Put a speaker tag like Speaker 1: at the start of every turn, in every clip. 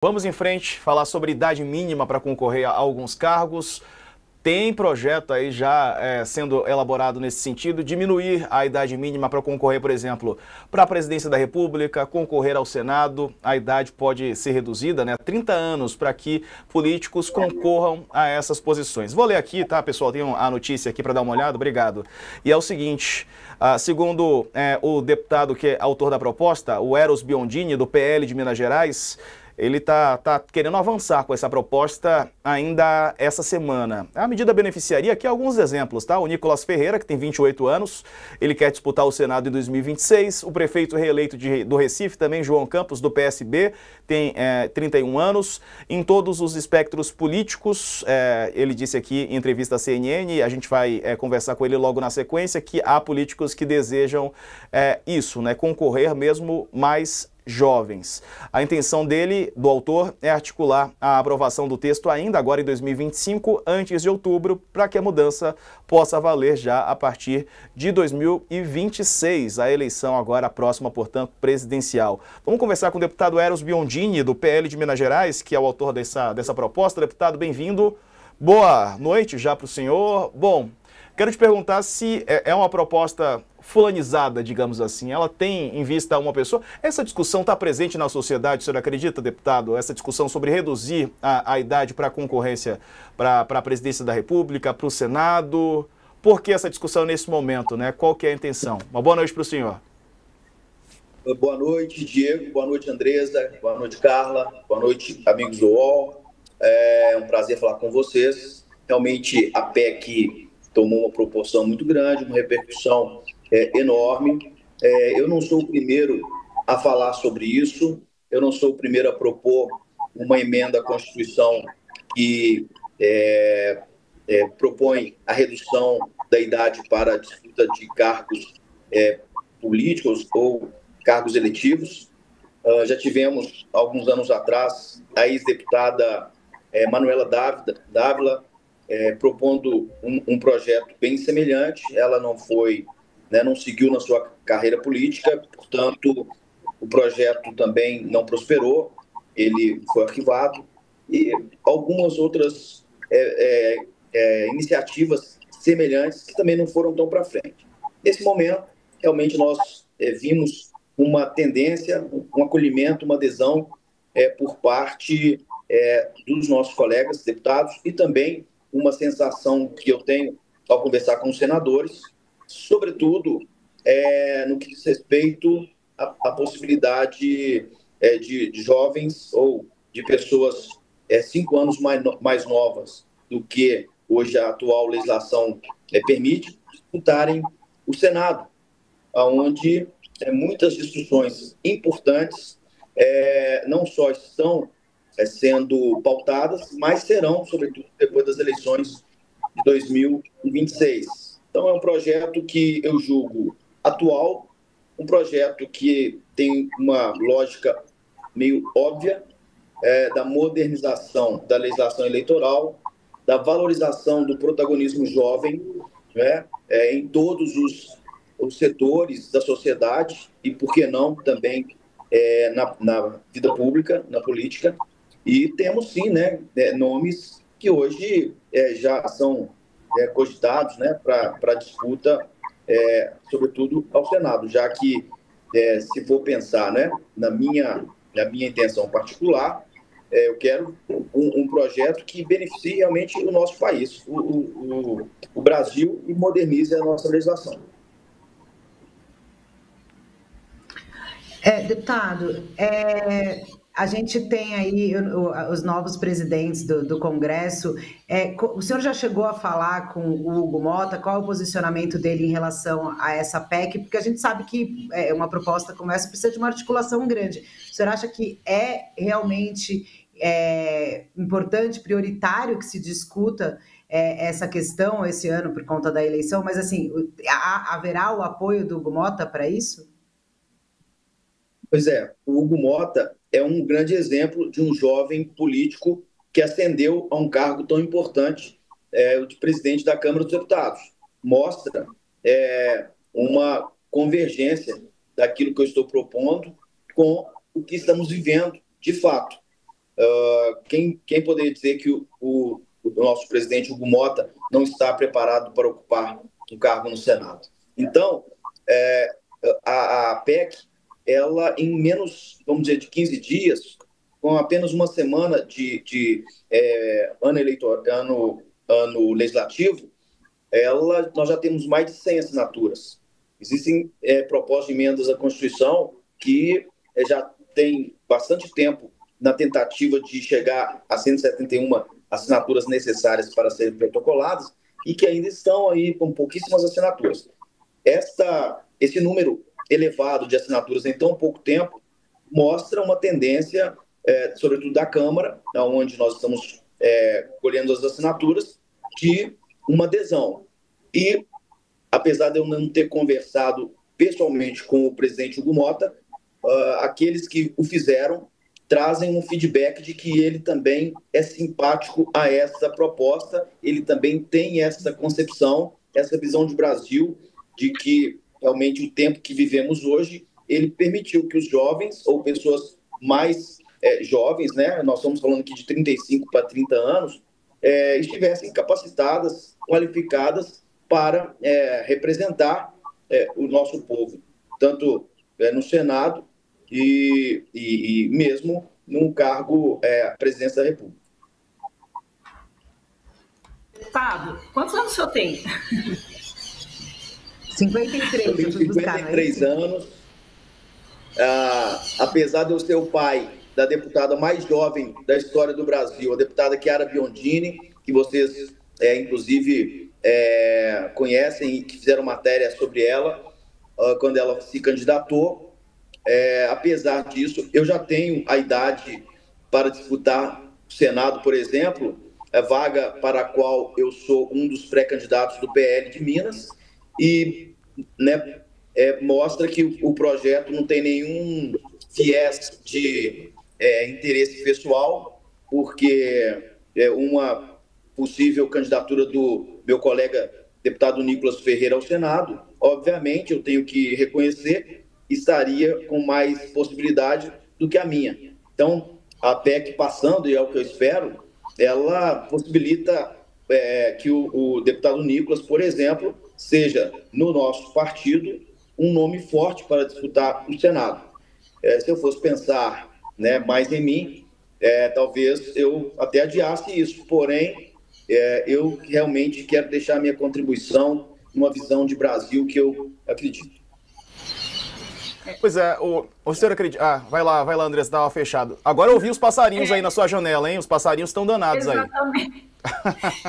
Speaker 1: Vamos em frente, falar sobre idade mínima para concorrer a alguns cargos. Tem projeto aí já sendo elaborado nesse sentido, diminuir a idade mínima para concorrer, por exemplo, para a presidência da República, concorrer ao Senado. A idade pode ser reduzida, né, a 30 anos, para que políticos concorram a essas posições. Vou ler aqui, tá, pessoal? Tem a notícia aqui para dar uma olhada, obrigado. E é o seguinte, segundo o deputado que é autor da proposta, o Eros Biondini, do PL de Minas Gerais, ele está querendo avançar com essa proposta ainda essa semana. A medida beneficiaria aqui alguns exemplos, tá? O Nicolas Ferreira, que tem 28 anos, ele quer disputar o Senado em 2026. O prefeito reeleito do Recife, também João Campos, do PSB, tem 31 anos. Em todos os espectros políticos, ele disse aqui em entrevista à CNN, a gente vai conversar com ele logo na sequência, que há políticos que desejam isso, né? Concorrer mesmo mais jovens. A intenção dele, do autor, é articular a aprovação do texto ainda agora em 2025, antes de outubro, para que a mudança possa valer já a partir de 2026, a eleição agora próxima, portanto, presidencial. Vamos conversar com o deputado Eros Biondini, do PL de Minas Gerais, que é o autor dessa proposta. Deputado, bem-vindo. Boa noite já para o senhor. Bom, quero te perguntar se é uma proposta fulanizada, digamos assim. Ela tem em vista uma pessoa. Essa discussão está presente na sociedade, o senhor acredita, deputado? Essa discussão sobre reduzir a idade para a concorrência para a presidência da República, para o Senado. Por que essa discussão nesse momento, né? Qual que é a intenção? Uma boa noite para o senhor.
Speaker 2: Boa noite, Diego. Boa noite, Andresa. Boa noite, Carla. Boa noite, amigos do UOL. É um prazer falar com vocês. Realmente, a PEC tomou uma proporção muito grande, uma repercussão enorme. Eu não sou o primeiro a falar sobre isso, eu não sou o primeiro a propor uma emenda à Constituição que propõe a redução da idade para a disputa de cargos políticos ou cargos eletivos. Já tivemos, alguns anos atrás, a ex-deputada Manuela Dávila propondo um projeto bem semelhante. Ela não foi, não seguiu na sua carreira política, portanto, o projeto também não prosperou, ele foi arquivado, e algumas outras iniciativas semelhantes que também não foram tão para frente. Nesse momento, realmente nós vimos uma tendência, um acolhimento, uma adesão por parte dos nossos colegas deputados e também uma sensação que eu tenho ao conversar com os senadores, sobretudo no que diz respeito à possibilidade de jovens ou de pessoas 5 anos mais novas do que hoje a atual legislação permite, disputarem o Senado, onde muitas discussões importantes não só estão sendo pautadas, mas serão, sobretudo, depois das eleições de 2026. Então, é um projeto que eu julgo atual, um projeto que tem uma lógica meio óbvia da modernização da legislação eleitoral, da valorização do protagonismo jovem, em todos os setores da sociedade e, por que não, também na vida pública, na política. E temos, sim, nomes que hoje já são cogitados para disputa, sobretudo ao Senado, já que, se for pensar na minha intenção particular, eu quero um projeto que beneficie realmente o nosso país, o Brasil, e modernize a nossa legislação.
Speaker 3: Deputado, a gente tem aí os novos presidentes do Congresso. O senhor já chegou a falar com o Hugo Motta? Qual é o posicionamento dele em relação a essa PEC? Porque a gente sabe que uma proposta como essa precisa de uma articulação grande. O senhor acha que é realmente importante, prioritário que se discuta essa questão esse ano por conta da eleição? Mas, assim, haverá o apoio do Hugo Motta para isso?
Speaker 2: Pois é, o Hugo Motta é um grande exemplo de um jovem político que ascendeu a um cargo tão importante, o de presidente da Câmara dos Deputados. Mostra uma convergência daquilo que eu estou propondo com o que estamos vivendo, de fato. quem poderia dizer que o nosso presidente Hugo Mota não está preparado para ocupar um cargo no Senado? Então, a PEC, ela em menos, vamos dizer, de 15 dias, com apenas uma semana de ano legislativo, nós já temos mais de 100 assinaturas. Existem propostas de emendas à Constituição que já tem bastante tempo na tentativa de chegar a 171 assinaturas necessárias para serem protocoladas e que ainda estão aí com pouquíssimas assinaturas. Esse número elevado de assinaturas em tão pouco tempo mostra uma tendência, sobretudo da Câmara, onde nós estamos colhendo as assinaturas, de uma adesão. E, apesar de eu não ter conversado pessoalmente com o presidente Hugo Mota, aqueles que o fizeram trazem um feedback de que ele também é simpático a essa proposta, ele também tem essa concepção, essa visão de Brasil, de que realmente o tempo que vivemos hoje, ele permitiu que os jovens ou pessoas mais jovens, né, nós estamos falando aqui de 35 para 30 anos, estivessem capacitadas, qualificadas para representar o nosso povo, tanto no Senado e mesmo num cargo presidência da República.
Speaker 3: Deputado, quantos anos o senhor tem? 53.
Speaker 2: Eu tenho 53 anos. Apesar de eu ser o pai da deputada mais jovem da história do Brasil, a deputada Chiara Biondini, que vocês, inclusive, conhecem e que fizeram matéria sobre ela, quando ela se candidatou. Apesar disso, eu já tenho a idade para disputar o Senado, por exemplo, a vaga para a qual eu sou um dos pré-candidatos do PL de Minas, e mostra que o projeto não tem nenhum viés de interesse pessoal, porque uma possível candidatura do meu colega deputado Nicolas Ferreira ao Senado, obviamente, eu tenho que reconhecer, estaria com mais possibilidade do que a minha. Então, a PEC passando, e é o que eu espero, ela possibilita que o deputado Nicolas, por exemplo, seja, no nosso partido, um nome forte para disputar o Senado. Se eu fosse pensar mais em mim, talvez eu até adiasse isso, porém, eu realmente quero deixar minha contribuição numa visão de Brasil que eu acredito.
Speaker 1: Pois é, o senhor acredita... vai lá, André, você estava fechado. Agora eu ouvi os passarinhos aí na sua janela, hein? Os passarinhos estão danados.
Speaker 4: Exatamente. Aí.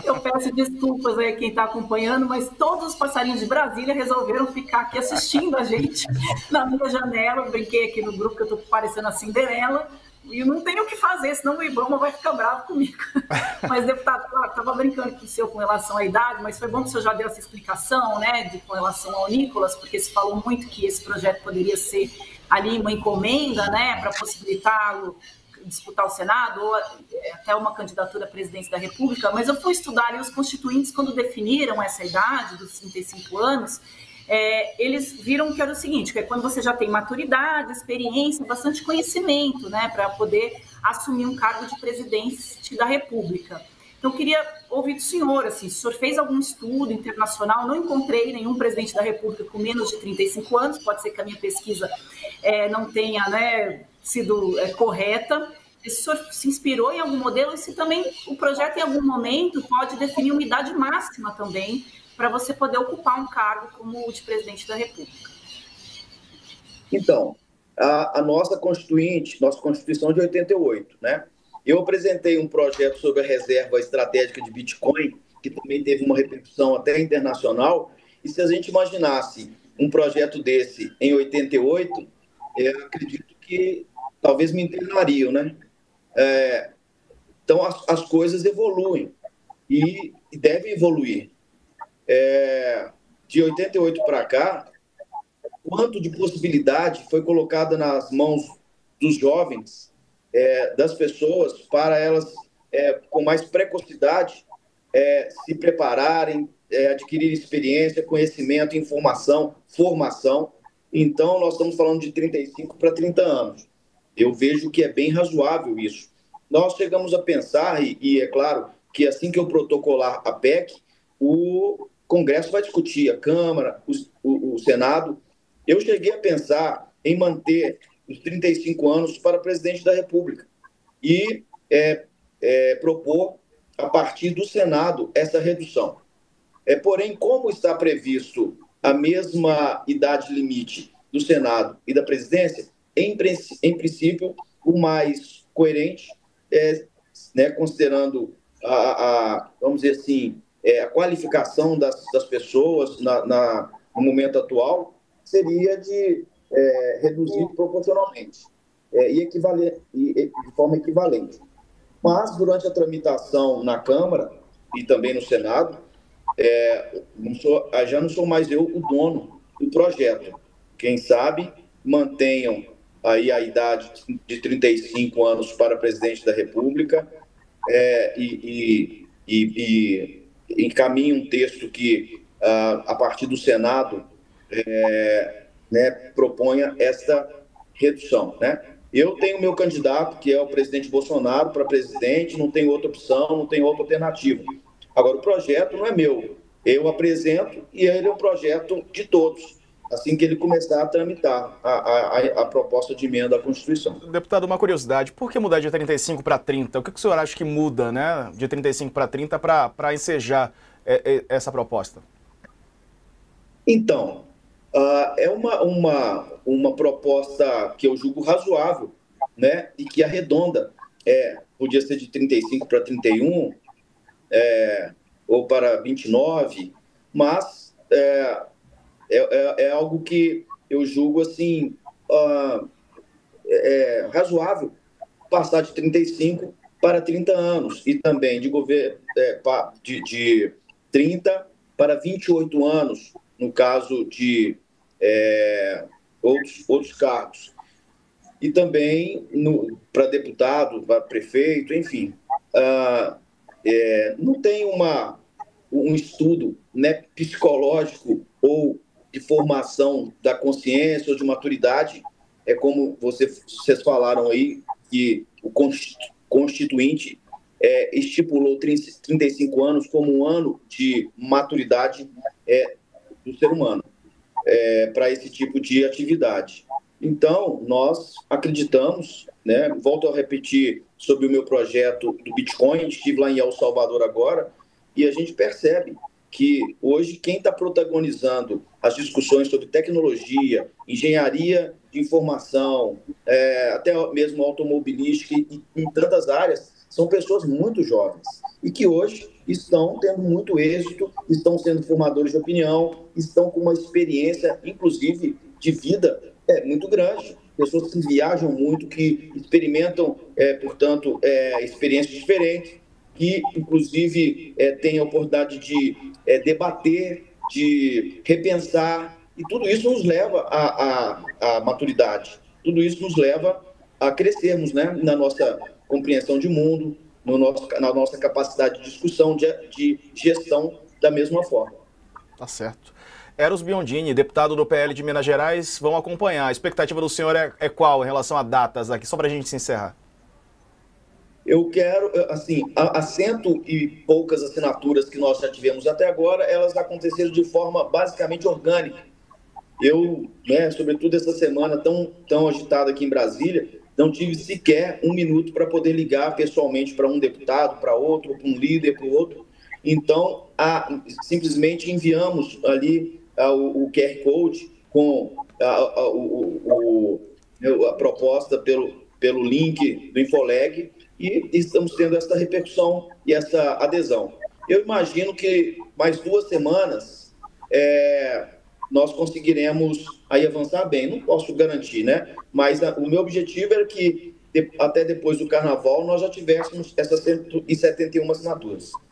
Speaker 4: Eu peço desculpas aí a quem está acompanhando, mas todos os passarinhos de Brasília resolveram ficar aqui assistindo a gente na minha janela. Eu brinquei aqui no grupo que eu estou parecendo a Cinderela e não tenho o que fazer, senão o Ibama vai ficar bravo comigo. Mas, deputado, claro, estava brincando com o senhor com relação à idade, mas foi bom que o senhor já deu essa explicação, né, com relação ao Nicolas, porque se falou muito que esse projeto poderia ser ali uma encomenda, né, para possibilitá-lo disputar o Senado ou até uma candidatura à presidência da República, mas eu fui estudar ali os constituintes quando definiram essa idade dos 35 anos, eles viram que era o seguinte, que é quando você já tem maturidade, experiência, bastante conhecimento, né, para poder assumir um cargo de presidente da República. Então, eu queria ouvir do senhor, assim, se o senhor fez algum estudo internacional, não encontrei nenhum presidente da República com menos de 35 anos, pode ser que a minha pesquisa não tenha, né, sido correta. Se o senhor se inspirou em algum modelo e se também o projeto em algum momento pode definir uma idade máxima também para você poder ocupar um cargo como o de presidente da República.
Speaker 2: Então, a nossa Constituição de 88, né? Eu apresentei um projeto sobre a reserva estratégica de Bitcoin, que também teve uma repercussão até internacional, e se a gente imaginasse um projeto desse em 88, eu acredito que talvez me internariam, né? Então, as coisas evoluem e devem evoluir. De 88 para cá, quanto de possibilidade foi colocada nas mãos dos jovens, das pessoas, para elas, com mais precocidade, se prepararem, adquirir experiência, conhecimento, informação, formação. Então, nós estamos falando de 35 para 30 anos. Eu vejo que é bem razoável isso. nós chegamos a pensar, e é claro que assim que eu protocolar a PEC, o Congresso vai discutir, a Câmara, o Senado. Eu cheguei a pensar em manter os 35 anos para presidente da República e propor, a partir do Senado, essa redução. Porém, como está previsto a mesma idade limite do Senado e da presidência, em princípio, o mais coerente, considerando vamos dizer assim, a qualificação das pessoas no momento atual, seria de reduzir proporcionalmente de forma equivalente. Mas, durante a tramitação na Câmara e também no Senado, já não sou mais eu o dono do projeto. Quem sabe mantenham aí a idade de 35 anos para presidente da República e encaminhem um texto que, a partir do Senado, proponha esta redução, né? Eu tenho meu candidato, que é o presidente Bolsonaro, para presidente, não tem outra opção, não tem outra alternativa. Agora, o projeto não é meu. Eu apresento e ele é um projeto de todos, assim que ele começar a tramitar a proposta de emenda à Constituição.
Speaker 1: Deputado, uma curiosidade, por que mudar de 35 para 30? O que o senhor acha que muda, né, de 35 para 30 para ensejar essa proposta?
Speaker 2: Então, é uma proposta que eu julgo razoável, né, e que arredonda. Podia ser de 35 para 31, ou para 29, mas é algo que eu julgo assim, razoável passar de 35 para 30 anos e também de 30 para 28 anos, no caso de outros cargos. E também para deputado, para prefeito, enfim. Não tem um estudo, né, psicológico ou de formação da consciência ou de maturidade, como vocês falaram aí, que o Constituinte estipulou 35 anos como um ano de maturidade do ser humano para esse tipo de atividade. Então, nós acreditamos, né, volto a repetir sobre o meu projeto do Bitcoin, estive lá em El Salvador agora, e a gente percebe que hoje quem está protagonizando as discussões sobre tecnologia, engenharia de informação, até mesmo automobilística e em tantas áreas, são pessoas muito jovens e que hoje estão tendo muito êxito, estão sendo formadores de opinião, estão com uma experiência, inclusive, de vida muito grande. Pessoas que viajam muito, que experimentam, portanto, experiências diferentes, que, inclusive, têm a oportunidade de debater, de repensar, e tudo isso nos leva à maturidade. Tudo isso nos leva a crescermos, né, na nossa compreensão de mundo, na nossa capacidade de discussão, de gestão da mesma forma.
Speaker 1: Tá certo. Eros Biondini, deputado do PL de Minas Gerais, vão acompanhar. A expectativa do senhor é qual em relação a datas aqui, só para a gente se encerrar?
Speaker 2: Eu quero, assim, as 100 e poucas assinaturas que nós já tivemos até agora, elas aconteceram de forma basicamente orgânica. Eu, né, sobretudo essa semana tão agitada aqui em Brasília, não tive sequer um minuto para poder ligar pessoalmente para um deputado, para outro, para um líder, para o outro. Então, simplesmente enviamos ali o QR Code com a proposta pelo link do Infoleg e estamos tendo essa repercussão e essa adesão. Eu imagino que mais 2 semanas nós conseguiremos aí avançar bem. Não posso garantir, né? Mas o meu objetivo era que até depois do Carnaval nós já tivéssemos essas 171 assinaturas.